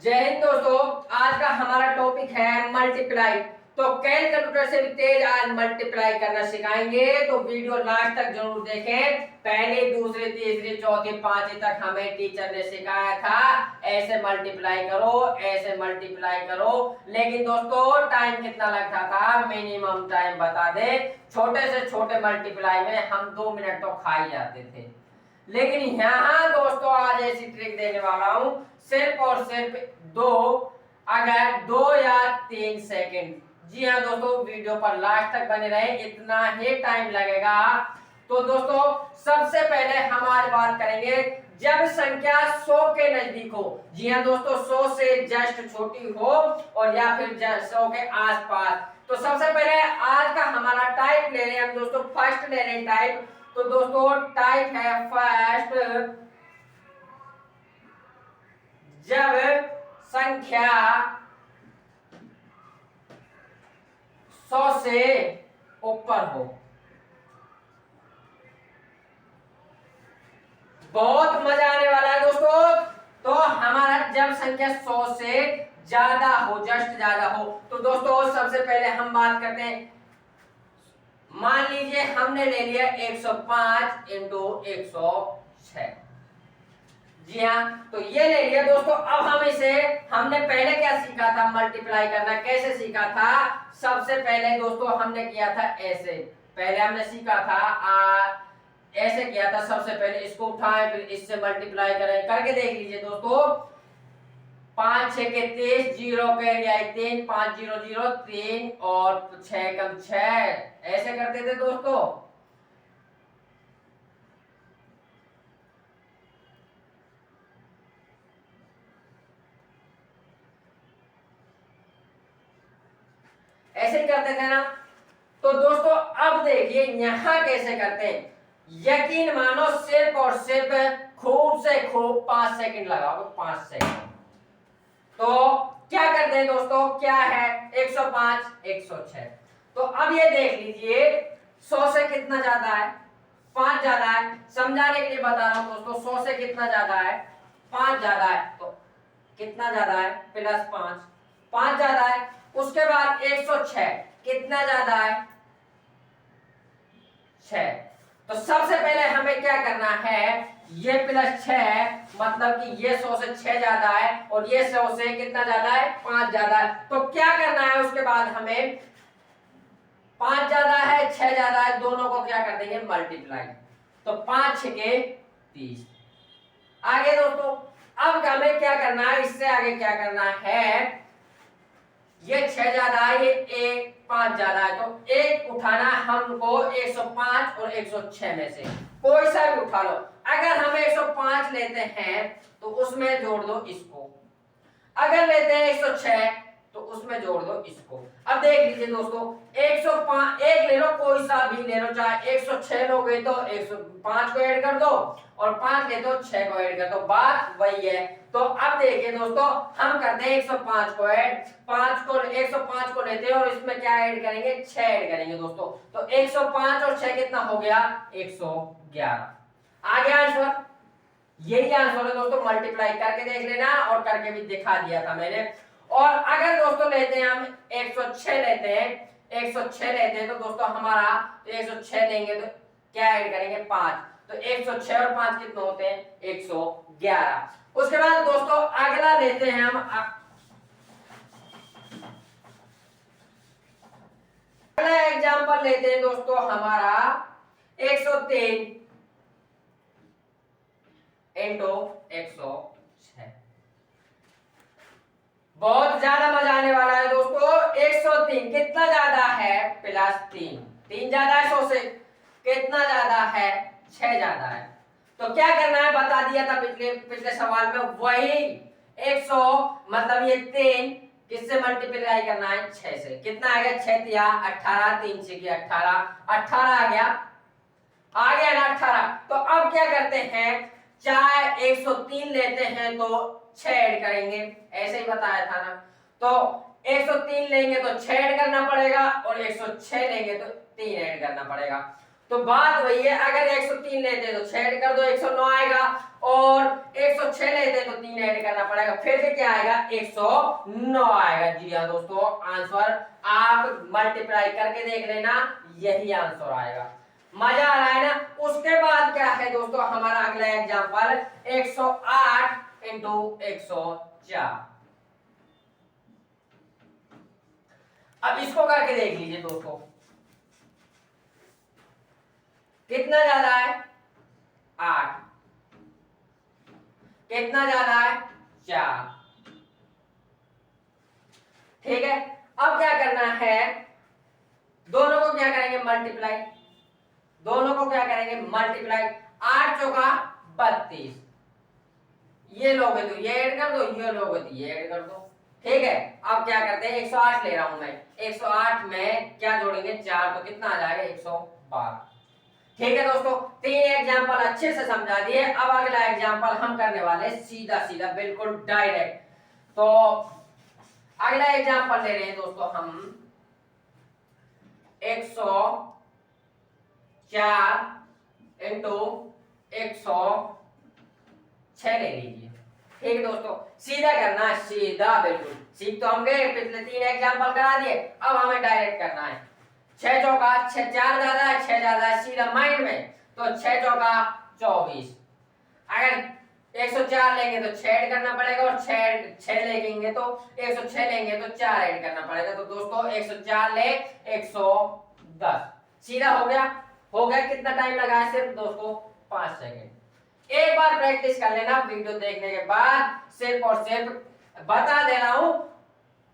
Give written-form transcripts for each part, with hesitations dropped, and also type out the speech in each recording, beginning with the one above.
जय हिंद दोस्तों। आज का हमारा टॉपिक है मल्टीप्लाई। तो कैलकुलेटर से भी तेज आज मल्टीप्लाई करना सिखाएंगे, तो वीडियो लास्ट तक जरूर देखें। पहले दूसरे तीसरे चौथे पांचवी तक हमें टीचर ने सिखाया था ऐसे मल्टीप्लाई करो, ऐसे मल्टीप्लाई करो। लेकिन दोस्तों टाइम कितना लगता था, मिनिमम टाइम बता दे। छोटे से छोटे मल्टीप्लाई में हम 2 मिनट तो खा ही जाते थे। लेकिन यहाँ दोस्तों आज ऐसी ट्रिक देने वाला हूं, सिर्फ और सिर्फ अगर 2 या 3 सेकंड। जी हाँ दोस्तों, वीडियो पर लास्ट तक बने रहे, इतना ही टाइम लगेगा। तो दोस्तों सबसे पहले हम आज बात करेंगे जब संख्या 100 के नजदीक हो। जी हाँ दोस्तों, 100 से जस्ट छोटी हो और या फिर 100 के आसपास। तो सबसे पहले आज का हमारा टाइप ले रहे हैं हम दोस्तों, फर्स्ट ले रहे हैं टाइप। तो दोस्तों टाइप है फर्स्ट, जब संख्या 100 से ऊपर हो। बहुत मजा आने वाला है दोस्तों। तो हमारा जब संख्या 100 से ज्यादा हो, जस्ट ज्यादा हो, तो दोस्तों सबसे पहले हम बात करते हैं। मान लीजिए हमने ले लिया 105 इंटू 106। जी हाँ, तो ये ले लिया दोस्तों। अब हम इसे, हमने पहले क्या सीखा था, मल्टीप्लाई करना कैसे सीखा था। सबसे पहले दोस्तों हमने किया था ऐसे, पहले हमने सीखा था ऐसे किया था। सबसे पहले इसको उठाएं, फिर इससे मल्टीप्लाई करें, करके देख लीजिए दोस्तों। 5 6 के 23, 0 के लिए 3, 5 0 0 3 और 6 कम 6, ऐसे करते थे दोस्तों। ऐसे करते थे ना। तो दोस्तों अब देखिए यहां कैसे करते हैं। यकीन मानो सिर्फ और सिर्फ खूब से खूब 5 सेकंड लगाओ, 5 सेकंड। तो क्या करते हैं दोस्तों, क्या है 105 106। तो अब ये देख लीजिए 100 से कितना ज्यादा है, 5 ज्यादा है। समझाने के लिए बता रहा हूं दोस्तों, 100 से कितना ज्यादा है, 5 ज्यादा है। तो कितना ज्यादा है, +5, 5 ज्यादा है। उसके बाद 106 कितना ज्यादा है, 6। तो सबसे पहले हमें क्या करना है, ये +6 मतलब कि ये 100 से 6 ज्यादा है और ये 100 से कितना ज्यादा है, 5 ज्यादा है। तो क्या करना है, उसके बाद हमें 5 ज्यादा है 6 ज्यादा है, दोनों को क्या कर देंगे, मल्टीप्लाई। तो 5 6 के 30। आगे दोस्तों अब हमें क्या करना है, इससे आगे क्या करना है, ये 6 ज्यादा है, ये 5 ज्यादा है। तो एक उठाना हमको 105 और 106 में से कोई सा भी उठा लो। अगर हम 105 लेते हैं तो उसमें जोड़ दो इसको, अगर लेते हैं 106 तो उसमें जोड़ दो इसको। अब देख लीजिए दोस्तों, 105 एक ले लो, कोई सा भी ले लो, चाहे 106 लोगे तो 105 को ऐड कर दो और 5 ले तो 6 को ऐड कर दो, बात वही है। तो अब देखिए दोस्तों, हम करते हैं 105 को ऐड, 105 को लेते हैं और इसमें क्या ऐड करेंगे, 6 ऐड करेंगे दोस्तों। तो 105 और 6 कितना हो गया, 111। आ गया आंसर। यही आंसर है दोस्तों, मल्टीप्लाई करके देख लेना और करके भी दिखा दिया था मैंने। और अगर दोस्तों लेते हैं हम 106 लेते हैं, 106 लेते हैं तो दोस्तों हमारा, तो 106 लेंगे तो क्या ऐड करेंगे, 5। तो 106 और 5 कितने होते हैं, 111। उसके बाद दोस्तों अगला लेते हैं हम, अगला एग्जांपल लेते हैं दोस्तों हमारा 103 इंटू 106। बहुत ज्यादा मजा आने वाला है दोस्तों। 103 कितना ज्यादा है, +3, 3 ज्यादा है 100 से, कितना ज्यादा है, 6 ज्यादा है। तो क्या करना है, बता दिया था पिछले सवाल में, वही 100 मतलब ये 3 किससे मल्टीप्लाई करना है, 6 से। कितना आ गया, 6 तिया 18, 3 6 18, 18 आ गया ना 18। तो अब क्या करते हैं, चाहे 103 लेते हैं तो 6 ऐड करेंगे, ऐसे ही बताया था ना। तो 103 लेंगे तो 6 ऐड करना पड़ेगा और 106 लेंगे तो 3 ऐड करना पड़ेगा। तो बात वही है, अगर 103 लेते हैं तो 6 ऐड कर दो 109 आएगा, और 106 लेते हैं तो 3 ऐड करना पड़ेगा, फिर से क्या आएगा 109 आएगा। जी हाँ दोस्तों, आंसर आप मल्टीप्लाई करके देख लेना, यही आंसर आएगा। मजा आ रहा है ना। उसके बाद क्या है दोस्तों हमारा अगला एग्जांपल 108 इंटू 104। अब इसको करके देख लीजिए दोस्तों, कितना ज्यादा है 8, कितना ज्यादा है 4। ठीक है, अब क्या करना है, दोनों को क्या करेंगे मल्टीप्लाई, दोनों को क्या करेंगे मल्टीप्लाई। 8 चौका 32, ये लोगे तो ये ऐड कर दो, ये लोगे तो ये ऐड कर दो। ठीक है, अब क्या करते हैं 108 ले रहा हूं मैं, 108 में क्या जोड़ेंगे 4, तो कितना आ जाएगा 112। ठीक है दोस्तों, 3 एग्जांपल अच्छे से समझा दिए। अब अगला एग्जांपल हम करने वाले सीधा सीधा बिल्कुल डायरेक्ट। तो अगला एग्जांपल ले रहे हैं दोस्तों हम 104 इंटू 106 ले लीजिए। ठीक है दोस्तों, सीधा करना है, सीधा बिल्कुल। सीख तो हम गए, पिछले 3 एग्जांपल करा दिए, अब हमें डायरेक्ट करना है। 6 चौका 6, 4 ज्यादा है 6 ज्यादा है, सीधा माइंड में, तो 6 चौका 24। अगर 104 लेंगे तो 6 ऐड करना पड़ेगा, और 6 लेंगे तो 106 लेंगे तो 4 ऐड करना पड़ेगा। तो दोस्तों 104 ले 110, सीधा हो गया। हो गया, कितना टाइम लगा है सिर्फ दोस्तों 5 सेकंड। एक बार प्रैक्टिस कर लेना, वीडियो देखने के बाद सिर्फ और सिर्फ बता दे रहा हूं,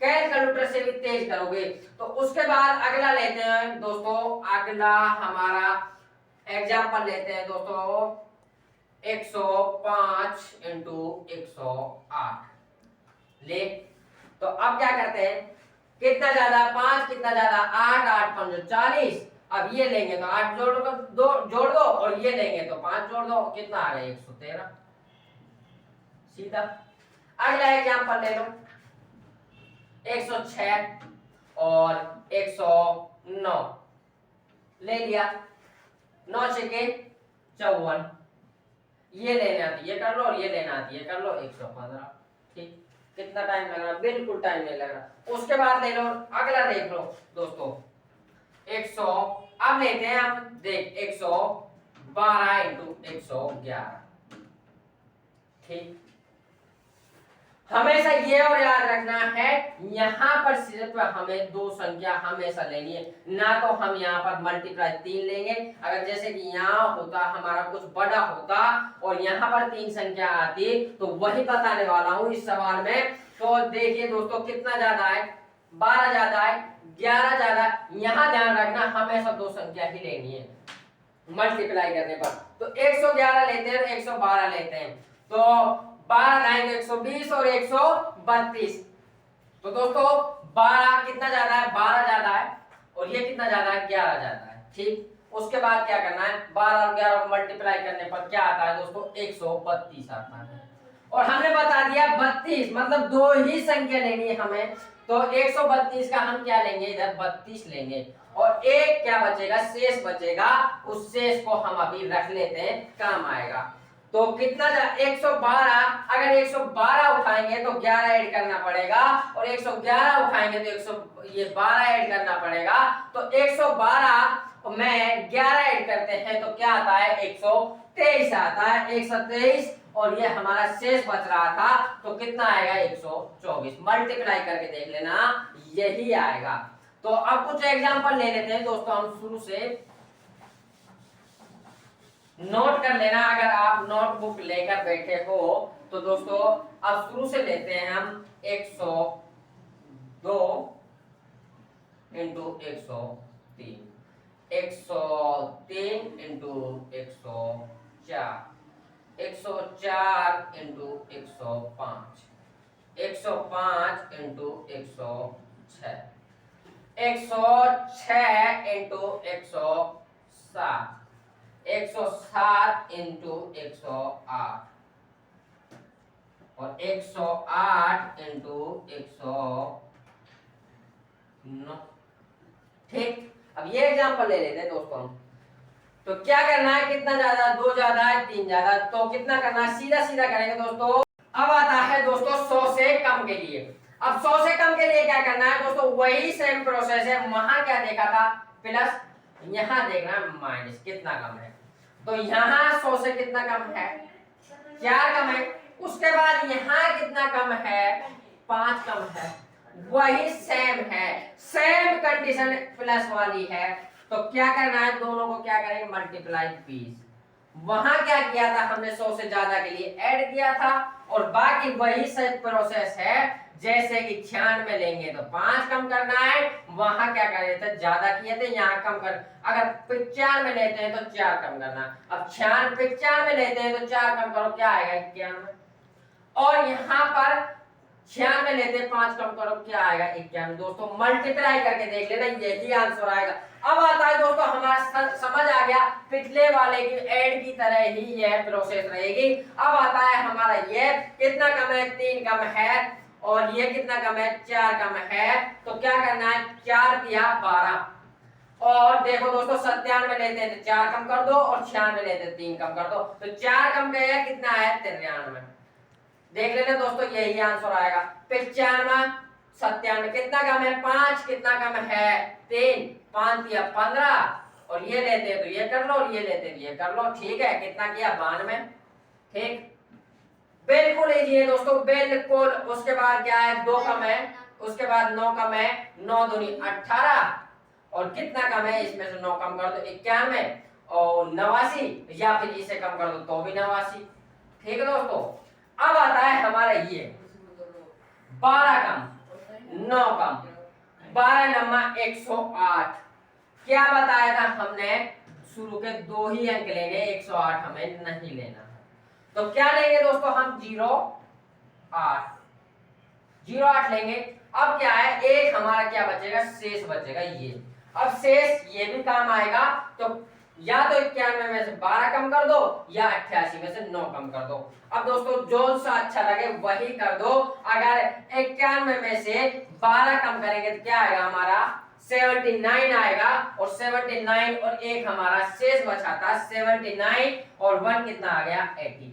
कैलकुलेटर से भी तेज करोगे। तो उसके बाद अगला लेते हैं दोस्तों, अगला हमारा एग्जांपल लेते हैं दोस्तों 105 इंटू 108 ले। तो अब क्या करते हैं, कितना ज्यादा 5, कितना ज्यादा 8, 8 5 40। अब ये लेंगे तो 8 जोड़ दो, और ये लेंगे तो 5 जोड़ दो, कितना आ गया 113। सीधा। अगला एग्जांपल ले लो 106 और 109 ले लिया, 9 छके 54, ये लेने आती ये कर लो, और ये लेना आती ये कर लो 115। ठीक, कितना टाइम लग रहा, बिल्कुल टाइम नहीं लग रहा। उसके बाद ले लो, अगला देख लो दोस्तों 100, अब लेते हैं हम देख 112 इंटू 111। ठीक, हमेशा ये और याद रखना है, यहां पर सिर्फ हमें 2 संख्या हमेशा लेनी है, ना तो हम यहाँ पर मल्टीप्लाई 3 लेंगे। अगर जैसे कि यहाँ होता हमारा कुछ बड़ा होता और यहाँ पर 3 संख्या आती, तो वही बताने वाला हूं इस सवाल में। तो देखिए दोस्तों, कितना ज्यादा है 12 ज्यादा है 11 ज्यादा, यहाँ ध्यान रखना हमेशा 2 संख्या ही लेनी है मल्टीप्लाई करने पर। तो 111 लेते हैं, 112 लेते हैं, तो 12 लाएंगे 120 और 132। तो दोस्तों 12 कितना ज्यादा है 12 ज्यादा है, और ये कितना ज्यादा है 11 ज्यादा है। ठीक, उसके बाद क्या करना है 12 और 11 को मल्टीप्लाई करने पर क्या आता है दोस्तों 132 आता है। और हमने बता दिया 32 मतलब 2 ही संख्या लेनी है हमें, तो 132 का हम क्या लेंगे इधर 32 लेंगे, और एक क्या बचेगा शेष बचेगा, उस शेष को हम अभी रख लेते हैं, काम आएगा। तो कितना 112, अगर 112 उठाएंगे तो 11 ऐड करना पड़ेगा, और 111 उठाएंगे तो ये 12 ऐड करना पड़ेगा। तो 112 में 11 ऐड करते हैं तो क्या आता है 123 आता है, 123, और ये हमारा शेष बच रहा था, तो कितना आएगा 124। मल्टीप्लाई करके देख लेना, यही आएगा। तो अब कुछ एग्जांपल ले लेते हैं दोस्तों हम शुरू से, नोट कर लेना अगर आप नोटबुक लेकर बैठे हो तो। दोस्तों अब शुरू से लेते हैं हम 102 into 103, 103 into 104, 104 into 105, 105 into 106, 106 into 107, 107 into 108, और 108 इंटू 109। ठीक, अब ये एग्जांपल ले लेते हैं दोस्तों हम तो क्या करना है, कितना ज्यादा, 2 ज्यादा है 3 ज्यादा, तो कितना करना है, सीधा सीधा करेंगे दोस्तों। अब आता है दोस्तों 100 से कम के लिए। अब 100 से कम के लिए क्या करना है दोस्तों, वही सेम प्रोसेस है। वहां क्या देखा था प्लस, यहाँ देखना है माइनस, कितना कम है। तो यहाँ 100 से कितना कम है, 4 कम है। उसके बाद यहाँ कितना कम है, 5 कम है। वही सेम है, सेम कंडीशन प्लस वाली है। तो क्या करना है, दोनों को क्या करेंगे, मल्टीप्लाई 20। वहां क्या किया था हमने, 100 से ज्यादा के लिए ऐड किया था, और बाकी वही सेम प्रोसेस है। जैसे कि 96 लेंगे तो 5 कम करना है, वहां क्या कर रहे थे, ज्यादा किए थे, यहाँ कम कर। अगर 95 लेते हैं तो 4 कम करना। अब 95 लेते हैं तो 4 कम करो, क्या आएगा, 91। और यहाँ पर 96 लेते हैं, 5 कम करो, क्या आएगा, 91। दोस्तों मल्टीप्लाई करके देख लेना, यही आंसर आएगा। अब आता है दोस्तों, हमारा समझ आ गया, पिछले वाले की ऐड की तरह ही यह प्रोसेस रहेगी। अब आता है हमारा ये कितना कम है, 3 कम है, और ये कितना कम है, 4 कम है। तो क्या करना है, 4 दिया 12। और देखो दोस्तों 97 लेते हैं तो 4 कम कर दो, और 96 लेते हैं 3 कम कर दो। तो 4 कम गया, कितना है, 93। देख लेना दोस्तों, यही आंसर आएगा। 95 97 कितना कम है, 5 कितना कम है, 3, 5 दिया 15, और ये लेते हैं तो ये कर लो, और ये लेते हैं तो ये कर लो। ठीक है, कितना किया, 92। ठीक, बिल्कुल इजी है दोस्तों, बिल्कुल। उसके बाद क्या है, 2 कम है, उसके बाद 9 कम है, 9 दूनी 18, और कितना कम है, इसमें से 9 कम कर दो, 91, और 89, या फिर इसे कम कर दो तो भी 89। ठीक है दोस्तों। अब आता है हमारा ये 12 कम 9 कम, 12 नम्मा 108। क्या बताया था हमने, शुरू के 2 ही अंक लेंगे, 108 हमें नहीं लेना है। तो क्या लेंगे दोस्तों हम, 08 लेंगे। अब क्या है, एक हमारा क्या बचेगा, शेष बचेगा ये। अब शेष ये भी काम आएगा, तो या तो 91 में से 12 कम कर दो, या 88 में से 9 कम कर दो। अब दोस्तों जो सा अच्छा लगे वही कर दो। अगर 91 में से 12 कम करेंगे तो क्या आएगा हमारा, 79 आएगा, और 79 और एक हमारा शेष बचा था 79, और 1 कितना आ गया, 80।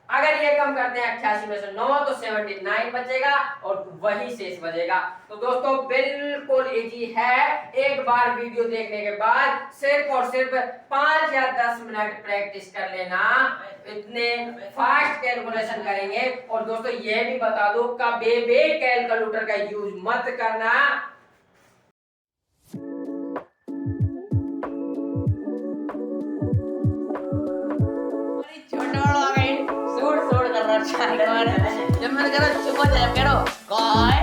अगर ये कम करते हैं 88 में से 9 तो 79 बचेगा, और वही शेष बचेगा। तो दोस्तों बिल्कुल इजी है। एक बार वीडियो देखने के बाद सिर्फ और सिर्फ 5 या 10 मिनट प्रैक्टिस कर लेना, इतने फास्ट कैलकुलेशन करेंगे। और दोस्तों ये भी बता दो, कभी भी कैलकुलेटर का यूज मत करना। जब मैंने कहा चुप हो जाए, करो कौन